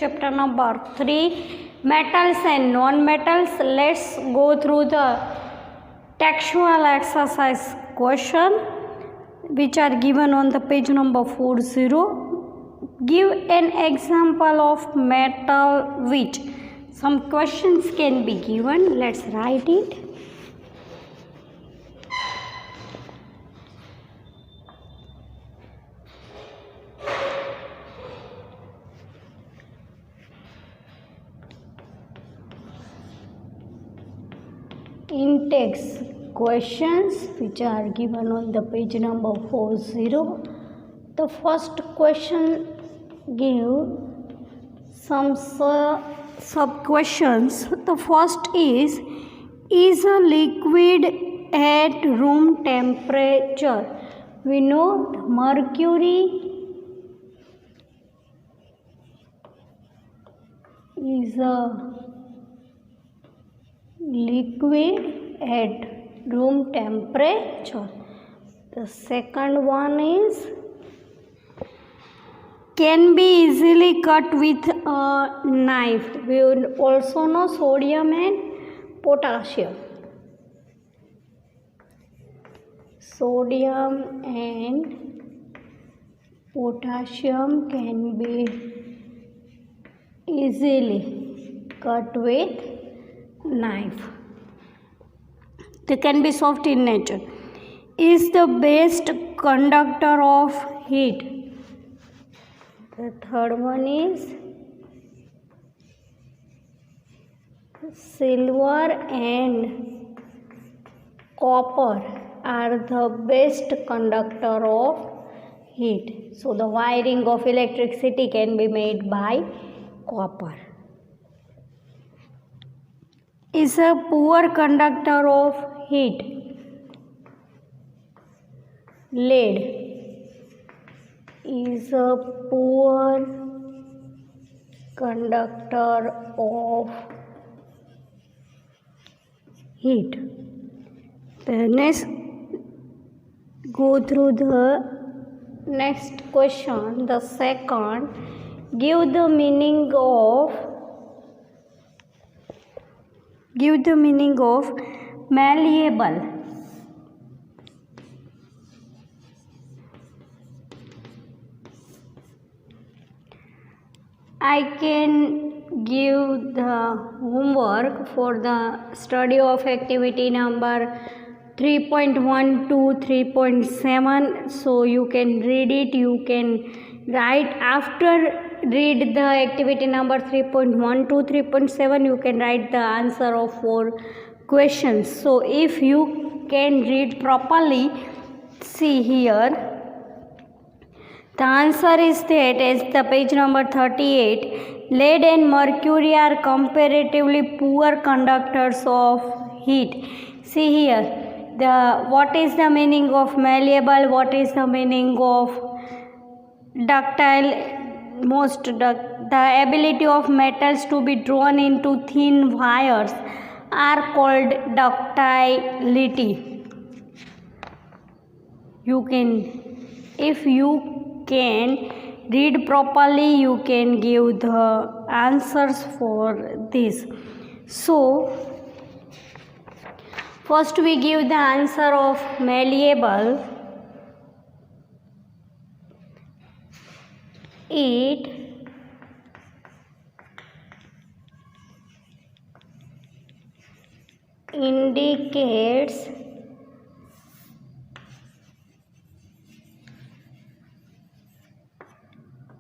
chapter number 3, metals and non-metals. Let's go through the textual exercise question which are given on the page number 40. Give an example of metal which. Some questions can be given. Let's write it. In-text questions which are given on the page number 40. The first question give some sub-questions. The first is a liquid at room temperature? We know mercury is a liquid at room temperature. The second one is can be easily cut with a knife. We will also know sodium and potassium. Sodium and potassium can be easily cut with knife. They can be soft in nature. Is the best conductor of heat? The third one is silver and copper are the best conductor of heat. So the wiring of electricity can be made by copper. Is a poor conductor of heat? Lead is a poor conductor of heat. Then let's go through the next question. The second, give the meaning of malleable. I can give the homework for the study of activity number 3.1 to 3.7. So you can read it, you can write. After read the activity number 3.1 to 3.7, you can write the answer of 4 questions. So if you can read properly, see here. The answer is that as the page number 38, lead and mercury are comparatively poor conductors of heat. See here, what is the meaning of malleable, what is the meaning of ductile? The ability of metals to be drawn into thin wires are called ductility. If you can read properly, you can give the answers for this. So first we give the answer of malleable. It indicates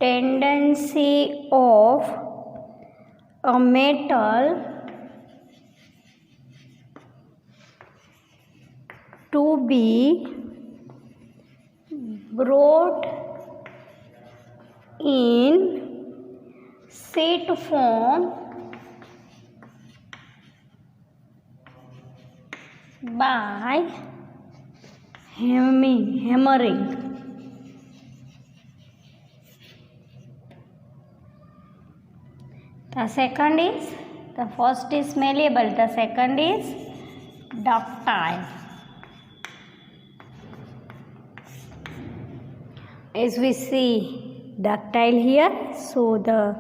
tendency of a metal to be brought in sheet form by hammering. The second is, the first is malleable, the second is ductile. As we see ductile here, so the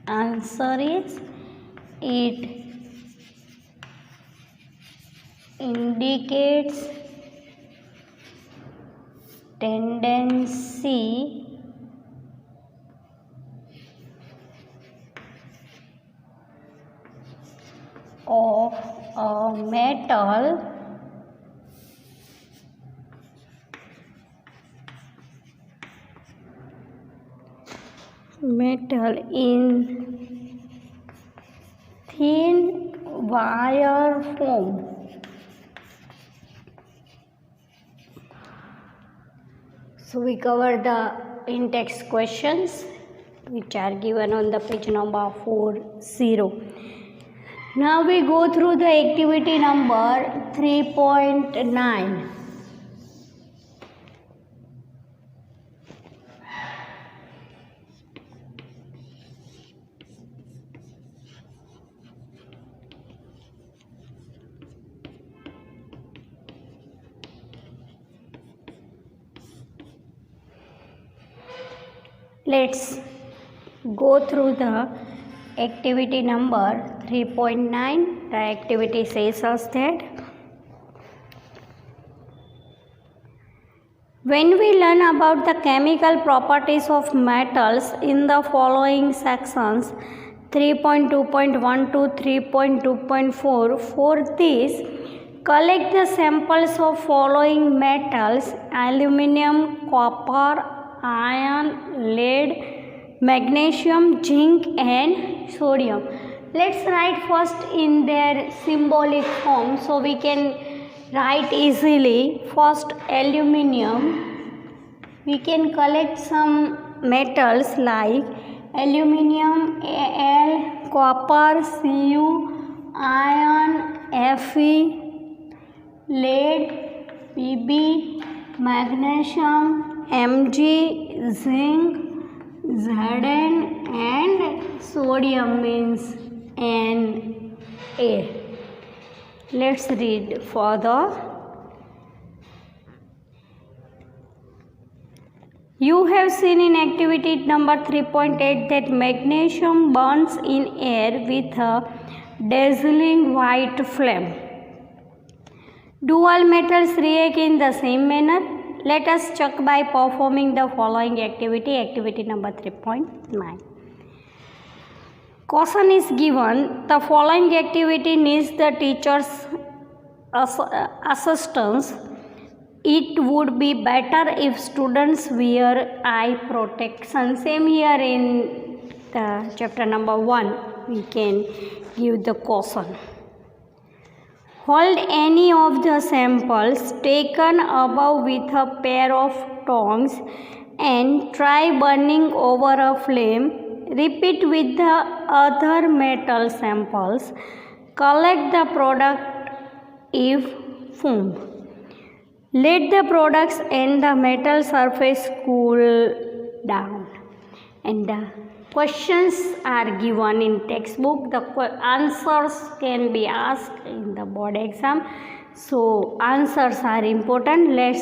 Answer is it indicates tendency of a metal in thin wire form. So we cover the in-text questions which are given on the page number 40. Now we go through the activity number 3.9. Let's go through the activity number 3.9. The activity says us that when we learn about the chemical properties of metals in the following sections 3.2.1 to 3.2.4, for this collect the samples of following metals: aluminum, copper, iron, lead, magnesium, zinc and sodium. Let's write first in their symbolic form so we can write easily. First, aluminum. We can collect some metals like aluminum, Al, copper, Cu, iron, Fe, lead, Pb, magnesium, Mg, zinc, Zn and sodium means Na. Let's read further. You have seen in activity number 3.8 that magnesium burns in air with a dazzling white flame. Do all metals react in the same manner? Let us check by performing the following activity number 3.9. Question is given. The following activity needs the teacher's assistance. It would be better if students wear eye protection. Same here in the chapter number 1. We can give the question. Hold any of the samples taken above with a pair of tongs and try burning over a flame. Repeat with the other metal samples. Collect the product if found. Let the products and the metal surface cool down. And the questions are given in textbook. The answers can be asked in the board exam. So answers are important. Let's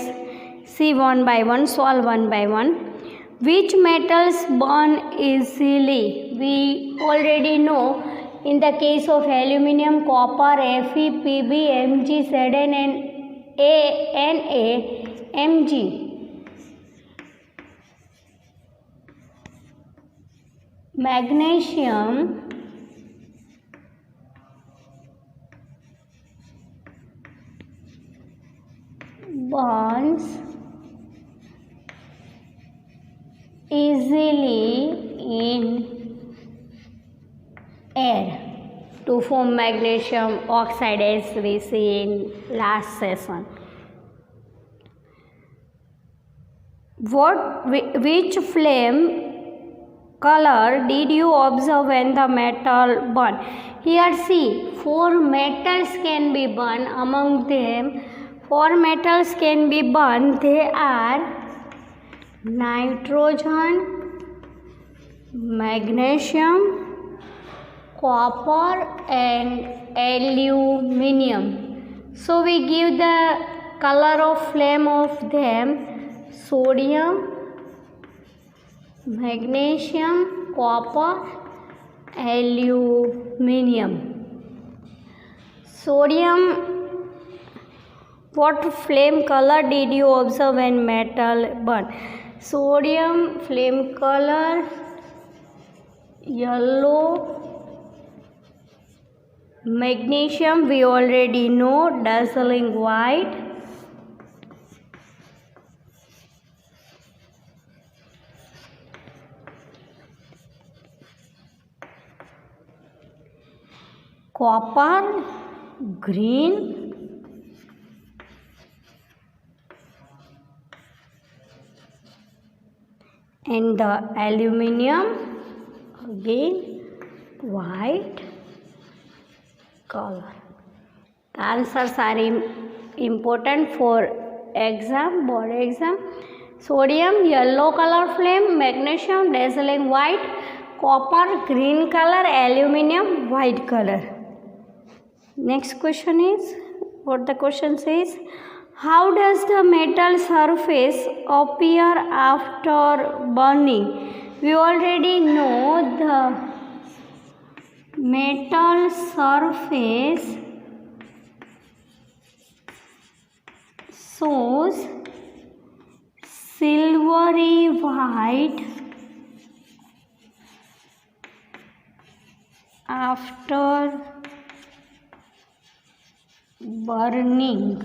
see one by one, solve one by one. Which metals burn easily? We already know in the case of aluminum, copper, Fe, Pb, Mg, Zn and Na, Mg. Magnesium burns easily in air to form magnesium oxide, as we see in last session. Which flame color did you observe when the metal burned? Here see, 4 metals can be burned. Among them 4 metals can be burned. They are nitrogen, magnesium, copper and aluminium. So we give the color of flame of them: sodium, magnesium, copper, Aluminium. Sodium. What flame color did you observe when metal burn? Sodium flame color yellow. Magnesium we already know, dazzling white. Copper green. And the aluminium again white color. The answers are important for exam, board exam. Sodium yellow color flame, magnesium dazzling white, copper green color, aluminium white color. Next question is, what the question says, how does the metal surface appear after burning? We already know the metal surface shows silvery white after burning.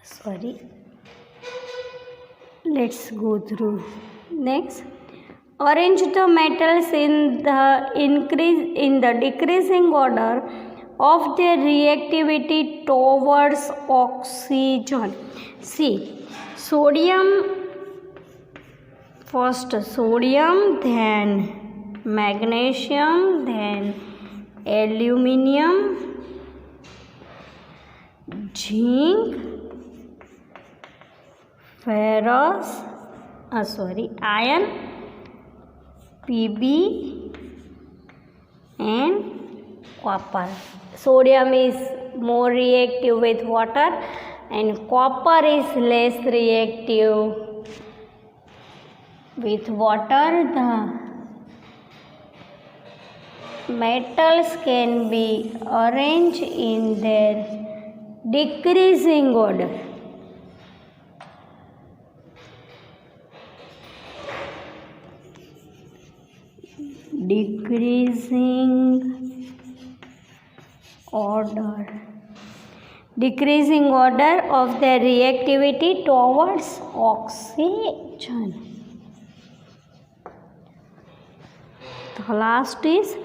Sorry. Let's go through. Next, arrange the metals in the decreasing order of their reactivity towards oxygen. See, sodium first, sodium, then magnesium, then aluminium, zinc, ferrous, iron, Pb, and copper. Sodium is more reactive with water and copper is less reactive with water. The metals can be arranged in their decreasing order. Decreasing order of their reactivity towards oxygen. The last is,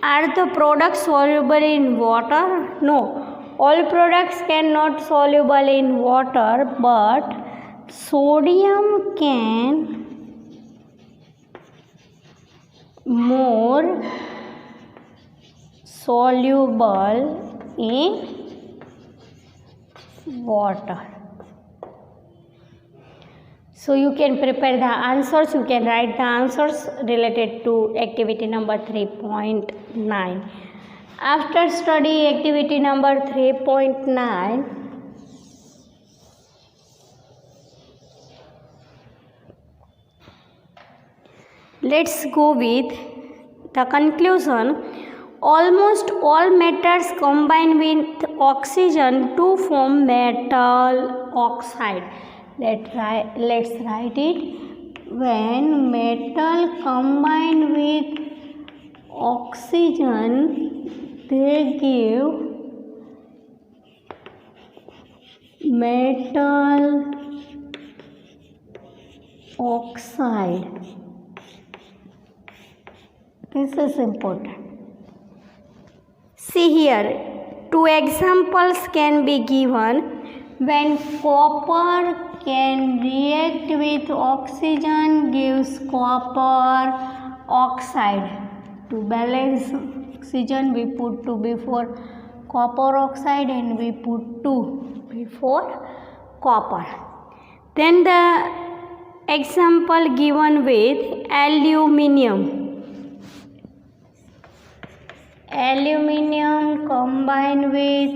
are the products soluble in water? No, all products cannot soluble in water, but sodium can more soluble in water. So you can prepare the answers, you can write the answers related to activity number 3.9. After study activity number 3.9, let's go with the conclusion. Almost all metals combine with oxygen to form metal oxide. Let's write it. When metal combine with oxygen, they give metal oxide. This is important. See here, two examples can be given. When copper can react with oxygen, gives copper oxide. To balance oxygen, we put 2 before copper oxide and we put 2 before copper. Then the example given with aluminium. Aluminium combined with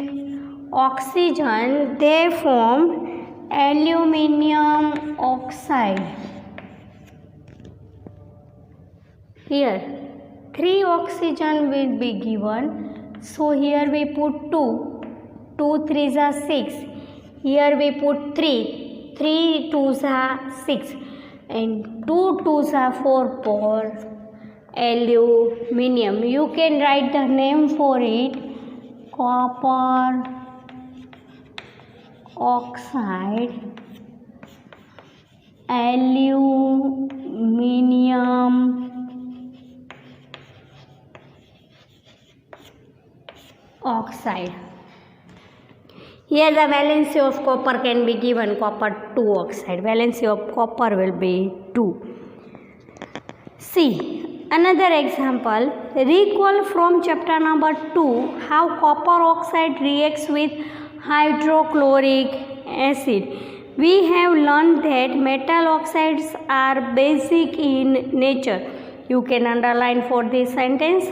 oxygen, they form aluminium oxide. Here 3 oxygen will be given. So here we put 2. 2 3s are 6. Here we put 3. 3 2s are 6. And 2 2s are 4 for aluminium. You can write the name for it. Copper oxide, aluminium oxide. Here the valency of copper can be given, copper 2 oxide. Valency of copper will be 2. See another example. Recall from chapter number 2 how copper oxide reacts with hydrochloric acid. We have learned that metal oxides are basic in nature. You can underline for this sentence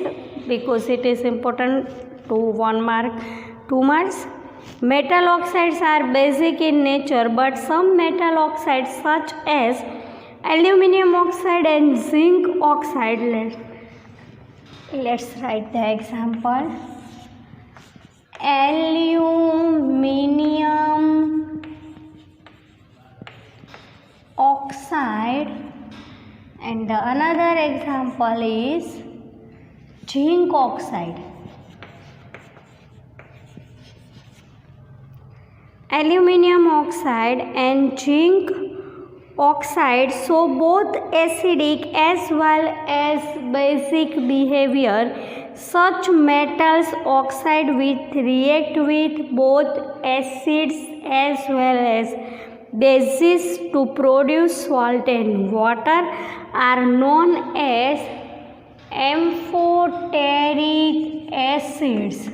because it is important to 1 mark, 2 marks. Metal oxides are basic in nature, but some metal oxides such as aluminium oxide and zinc oxide. Let's write the example. Aluminium oxide, and the another example is zinc oxide. Aluminium oxide and zinc oxide show both acidic as well as basic behavior. Such metals oxide with react with both acids as well as bases to produce salt and water are known as amphoteric acids.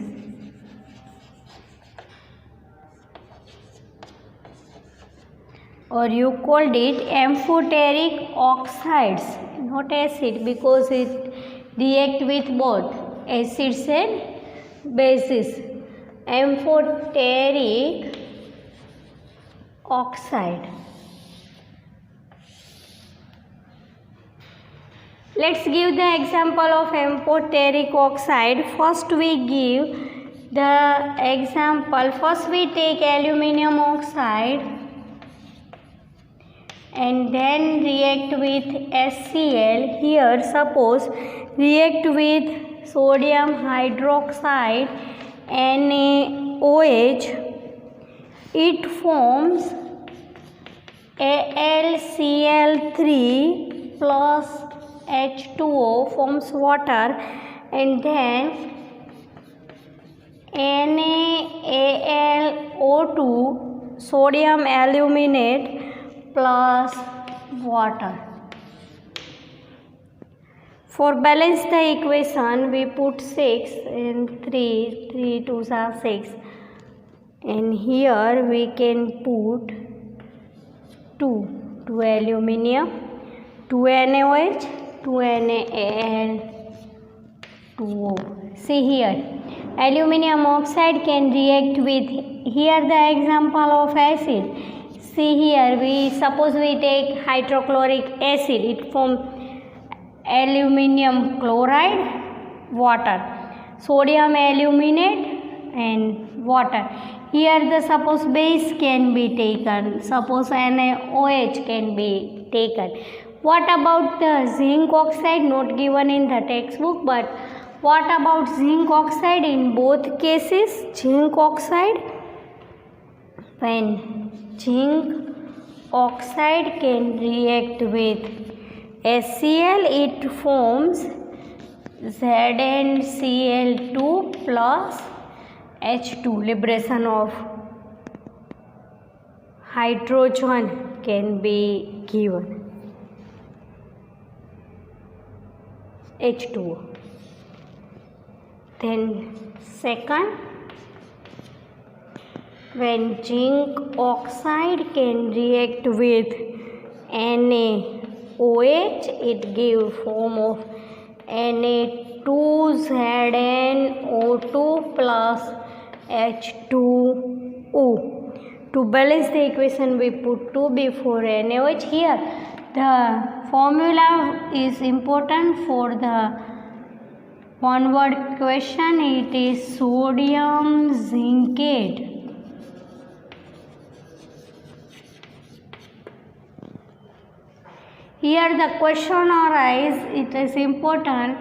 Or you called it amphoteric oxides, not acid, because it react with both acids and bases. Amphoteric oxide. Let's give the example of amphoteric oxide. First we give the example. First we take aluminium oxide and then react with HCl. Here suppose react with sodium hydroxide NaOH. It forms AlCl3 plus H2O, forms water, and then NaAlO2, sodium aluminate plus water. For balance the equation, we put 6 and 3, 3 2s are 6, and here we can put 2 aluminium, 2 NaOH, 2 NaAl2O. See here, aluminium oxide can react with, here the example of acid. See here, suppose we take hydrochloric acid, it forms aluminium chloride, water, sodium aluminate and water. Here the suppose base can be taken, suppose NaOH can be taken. What about the zinc oxide? Not given in the textbook, but what about zinc oxide? In both cases, zinc oxide, when zinc oxide can react with HCl, it forms ZnCl2 plus H2. Liberation of hydrogen can be given, H2O. Then second, when zinc oxide can react with NaOH, it gives form of Na2ZnO2 plus H2O. To balance the equation, we put 2 before NaOH. Here The formula is important for the one word question. It is sodium zincate. Here the question arises, it is important.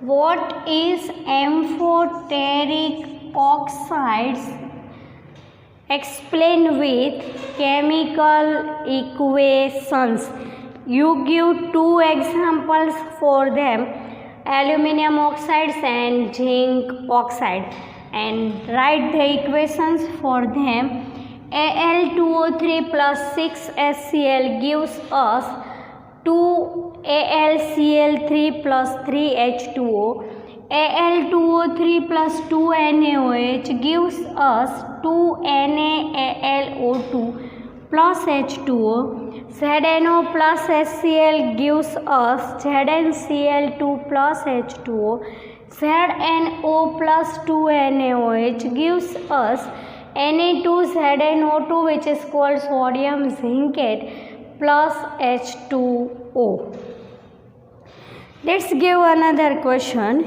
What is amphoteric oxides? Explain with chemical equations. You give two examples for them, aluminum oxides and zinc oxide, and write the equations for them. Al2O3 plus 6HCl gives us 2AlCl3 plus 3H2O. Al2O3 plus 2NaOH gives us 2NaAlO2 plus H2O. ZNO plus HCl gives us ZnCl2 plus H2O. ZnO plus 2NaOH gives us Na2ZnO2, which is called sodium zincate, plus H2O. Let's give another question.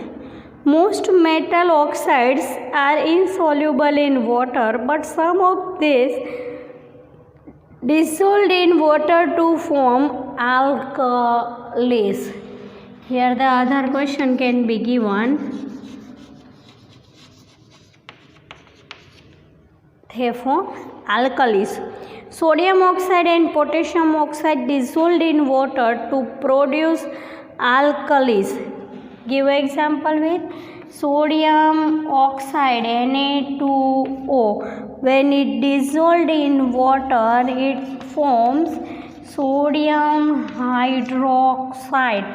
Most metal oxides are insoluble in water, but some of these dissolved in water to form alkalis. Here the other question can be given. They form alkalis. Sodium oxide and potassium oxide dissolved in water to produce alkalis. Give example with sodium oxide Na2O. When it dissolved in water, it forms sodium hydroxide.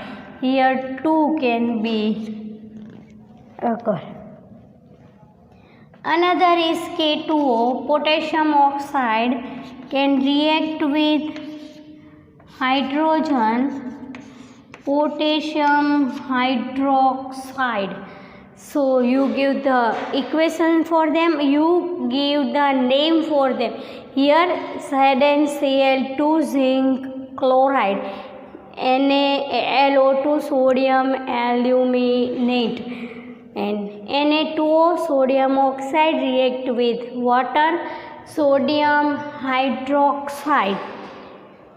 Here 2 can be occur. Another is K2O. Potassium oxide can react with hydrogen, potassium hydroxide. So you give the equation for them, you give the name for them. Here ZnCl2 zinc chloride, NaAlO2 sodium aluminate, and Na2O sodium oxide react with water, sodium hydroxide.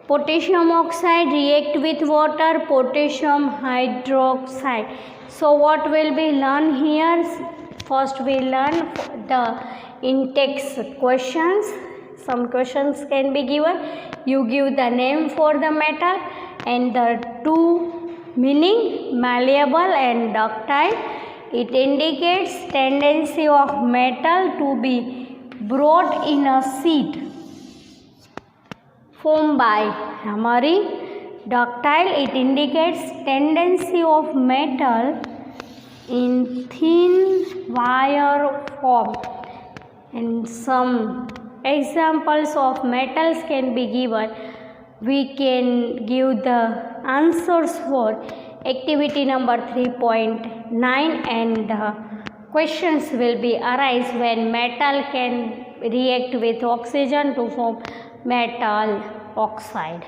Potassium oxide react with water, potassium hydroxide. So what will be learn here? First we learn the in-text questions. Some questions can be given. You give the name for the metal and the two meaning, malleable and ductile. It indicates tendency of metal to be brought in a sheet formed by hammering. Ductile, it indicates tendency of metal in thin wire form. And some examples of metals can be given. We can give the answers for activity number 3.9, and questions will be arise when metal can react with oxygen to form metal oxide.